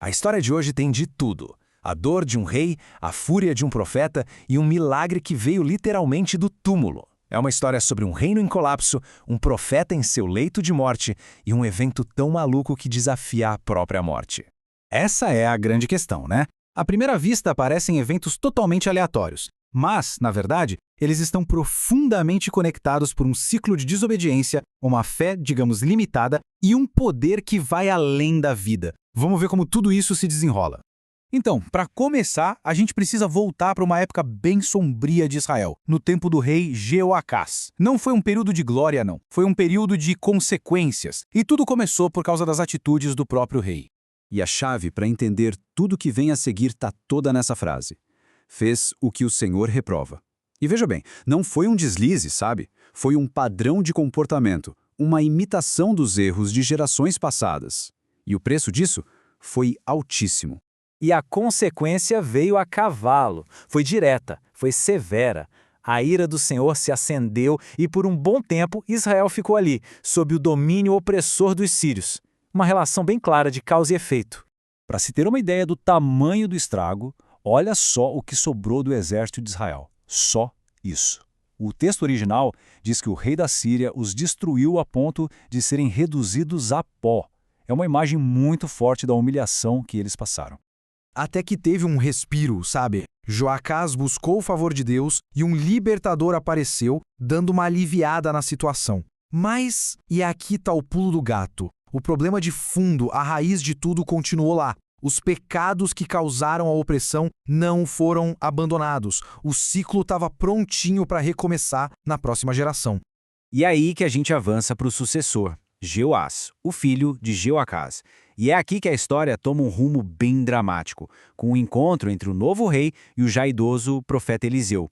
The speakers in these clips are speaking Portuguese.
A história de hoje tem de tudo. A dor de um rei, a fúria de um profeta e um milagre que veio literalmente do túmulo. É uma história sobre um reino em colapso, um profeta em seu leito de morte e um evento tão maluco que desafia a própria morte. Essa é a grande questão, né? À primeira vista parecem eventos totalmente aleatórios, mas, na verdade, eles estão profundamente conectados por um ciclo de desobediência, uma fé, digamos, limitada e um poder que vai além da vida. Vamos ver como tudo isso se desenrola. Então, para começar, a gente precisa voltar para uma época bem sombria de Israel, no tempo do rei Jeoacás. Não foi um período de glória, não. Foi um período de consequências. E tudo começou por causa das atitudes do próprio rei. E a chave para entender tudo que vem a seguir está toda nessa frase. Fez o que o Senhor reprova. E veja bem, não foi um deslize, sabe? Foi um padrão de comportamento, uma imitação dos erros de gerações passadas. E o preço disso foi altíssimo. E a consequência veio a cavalo. Foi direta, foi severa. A ira do Senhor se acendeu e por um bom tempo Israel ficou ali, sob o domínio opressor dos sírios. Uma relação bem clara de causa e efeito. Para se ter uma ideia do tamanho do estrago, olha só o que sobrou do exército de Israel. Só isso. O texto original diz que o rei da Síria os destruiu a ponto de serem reduzidos a pó. É uma imagem muito forte da humilhação que eles passaram. Até que teve um respiro, sabe? Joacás buscou o favor de Deus e um libertador apareceu, dando uma aliviada na situação. Mas, e aqui está o pulo do gato, o problema de fundo, a raiz de tudo continuou lá. Os pecados que causaram a opressão não foram abandonados. O ciclo estava prontinho para recomeçar na próxima geração. E é aí que a gente avança para o sucessor, Jeoás, o filho de Jeoacás. E é aqui que a história toma um rumo bem dramático, com um encontro entre o novo rei e o já idoso profeta Eliseu.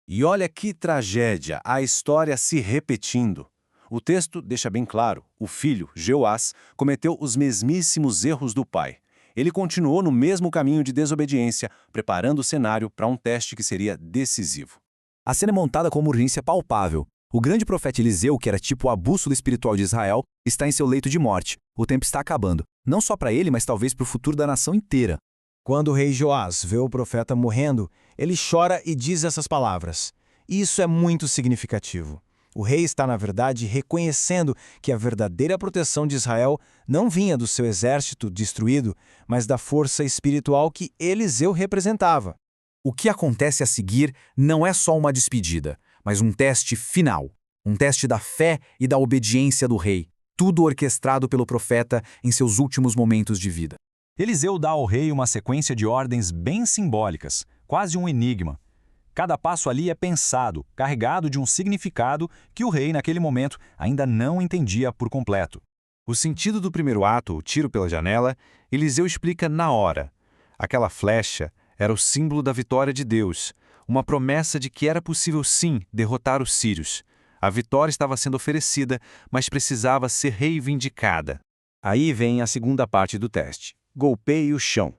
E olha que tragédia, a história se repetindo. O texto deixa bem claro, o filho, Jeoás, cometeu os mesmíssimos erros do pai. Ele continuou no mesmo caminho de desobediência, preparando o cenário para um teste que seria decisivo. A cena é montada com uma urgência palpável. O grande profeta Eliseu, que era tipo a bússola espiritual de Israel, está em seu leito de morte. O tempo está acabando. Não só para ele, mas talvez para o futuro da nação inteira. Quando o rei Joás vê o profeta morrendo, ele chora e diz essas palavras. Isso é muito significativo. O rei está, na verdade, reconhecendo que a verdadeira proteção de Israel não vinha do seu exército destruído, mas da força espiritual que Eliseu representava. O que acontece a seguir não é só uma despedida, mas um teste final. Um teste da fé e da obediência do rei. Tudo orquestrado pelo profeta em seus últimos momentos de vida. Eliseu dá ao rei uma sequência de ordens bem simbólicas, quase um enigma. Cada passo ali é pensado, carregado de um significado que o rei, naquele momento, ainda não entendia por completo. O sentido do primeiro ato, o tiro pela janela, Eliseu explica na hora. Aquela flecha era o símbolo da vitória de Deus, uma promessa de que era possível sim derrotar os sírios. A vitória estava sendo oferecida, mas precisava ser reivindicada. Aí vem a segunda parte do teste. Golpeie o chão.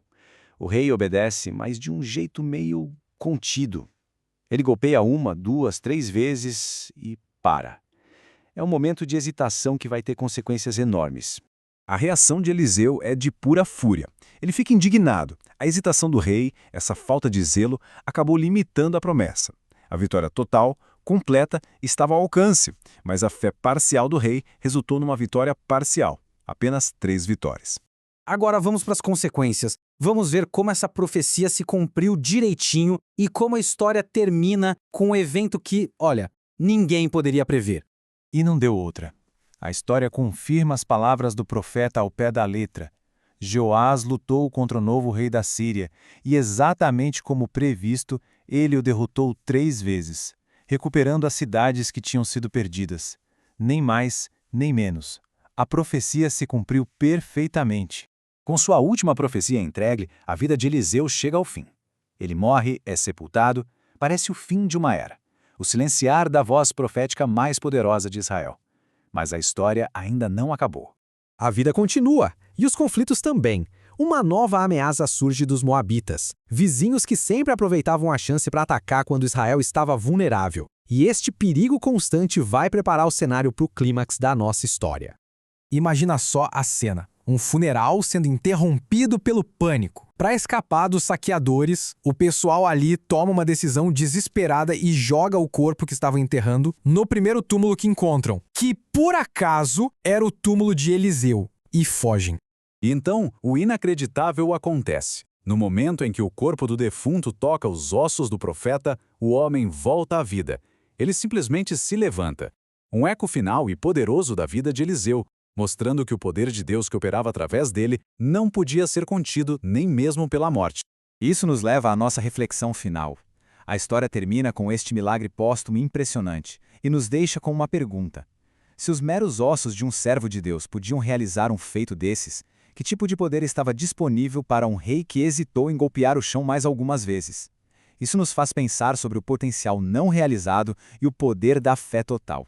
O rei obedece, mas de um jeito meio contido. Ele golpeia 1, 2, 3 vezes e para. É um momento de hesitação que vai ter consequências enormes. A reação de Eliseu é de pura fúria. Ele fica indignado. A hesitação do rei, essa falta de zelo, acabou limitando a promessa. A vitória total, completa, estava ao alcance, mas a fé parcial do rei resultou numa vitória parcial. Apenas 3 vitórias. Agora vamos para as consequências. Vamos ver como essa profecia se cumpriu direitinho e como a história termina com um evento que, olha, ninguém poderia prever. E não deu outra. A história confirma as palavras do profeta ao pé da letra. Joás lutou contra o novo rei da Síria e, exatamente como previsto, ele o derrotou 3 vezes, recuperando as cidades que tinham sido perdidas. Nem mais, nem menos. A profecia se cumpriu perfeitamente. Com sua última profecia entregue, a vida de Eliseu chega ao fim. Ele morre, é sepultado, parece o fim de uma era. O silenciar da voz profética mais poderosa de Israel. Mas a história ainda não acabou. A vida continua, e os conflitos também. Uma nova ameaça surge dos moabitas, vizinhos que sempre aproveitavam a chance para atacar quando Israel estava vulnerável. E este perigo constante vai preparar o cenário para o clímax da nossa história. Imagina só a cena. Um funeral sendo interrompido pelo pânico. Para escapar dos saqueadores, o pessoal ali toma uma decisão desesperada e joga o corpo que estavam enterrando no primeiro túmulo que encontram, que por acaso era o túmulo de Eliseu, e fogem. E então, o inacreditável acontece. No momento em que o corpo do defunto toca os ossos do profeta, o homem volta à vida. Ele simplesmente se levanta. Um eco final e poderoso da vida de Eliseu, mostrando que o poder de Deus que operava através dele não podia ser contido nem mesmo pela morte. Isso nos leva à nossa reflexão final. A história termina com este milagre póstumo impressionante e nos deixa com uma pergunta. Se os meros ossos de um servo de Deus podiam realizar um feito desses, que tipo de poder estava disponível para um rei que hesitou em golpear o chão mais algumas vezes? Isso nos faz pensar sobre o potencial não realizado e o poder da fé total.